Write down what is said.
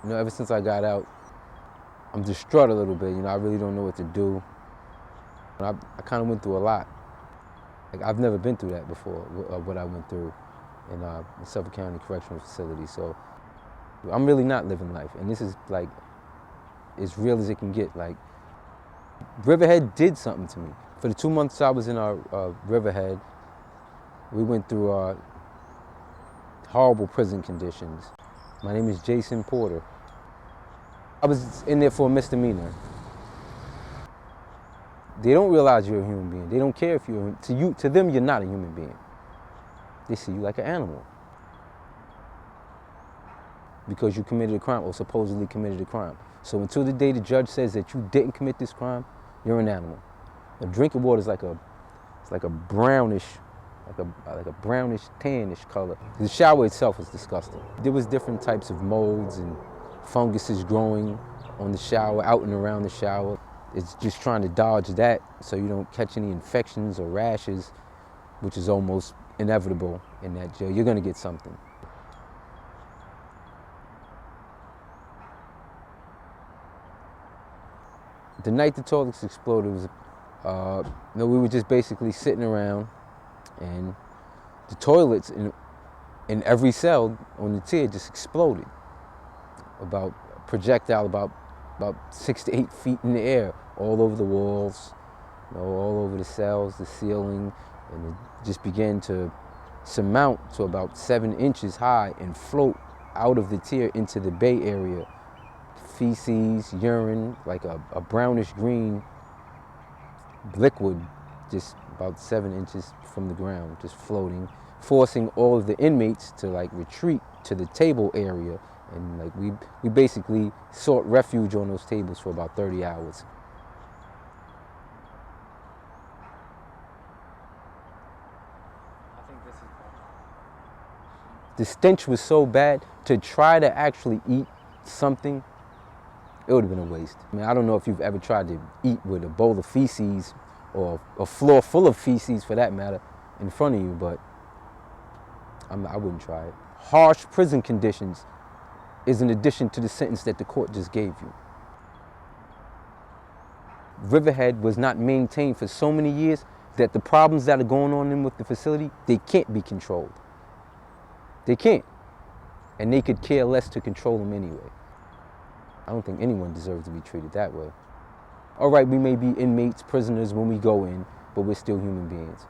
You know, ever since I got out, I'm distraught a little bit. You know, I really don't know what to do. I kind of went through a lot. Like, I've never been through that before, what I went through in Suffolk County Correctional Facilities. So I'm really not living life. And this is like as real as it can get. Like, Riverhead did something to me. For the 2 months I was in our Riverhead, we went through horrible prison conditions. My name is Jason Porter. I was in there for a misdemeanor. They don't realize you're a human being. They don't care if you're, to them, you're not a human being. They see you like an animal. Because you committed a crime or supposedly committed a crime. So until the day the judge says that you didn't commit this crime, you're an animal. A drink of water is like a brownish, like a brownish, tannish color. The shower itself is disgusting. There was different types of molds and funguses growing on the shower, out and around the shower. It's just trying to dodge that so you don't catch any infections or rashes, which is almost inevitable in that jail. You're gonna get something. The night the toilets exploded was, we were just basically sitting around, and the toilets in every cell on the tier just exploded. Projectile about 6 to 8 feet in the air, all over the walls, all over the cells, the ceiling, and it just began to surmount to about 7 inches high and float out of the tier into the bay area. Feces, urine, like a brownish green liquid, just about 7 inches from the ground, just floating, forcing all of the inmates to like retreat to the table area. And like we basically sought refuge on those tables for about 30 hours. I think this is The stench was so bad, to try to actually eat something, it would have been a waste. I mean, I don't know if you've ever tried to eat with a bowl of feces or a floor full of feces for that matter in front of you, but I wouldn't try it. Harsh prison conditions is in addition to the sentence that the court just gave you. Riverhead was not maintained for so many years that the problems that are going on with the facility, they can't be controlled. They can't. And they could care less to control them anyway. I don't think anyone deserves to be treated that way. All right, we may be inmates, prisoners when we go in, but we're still human beings.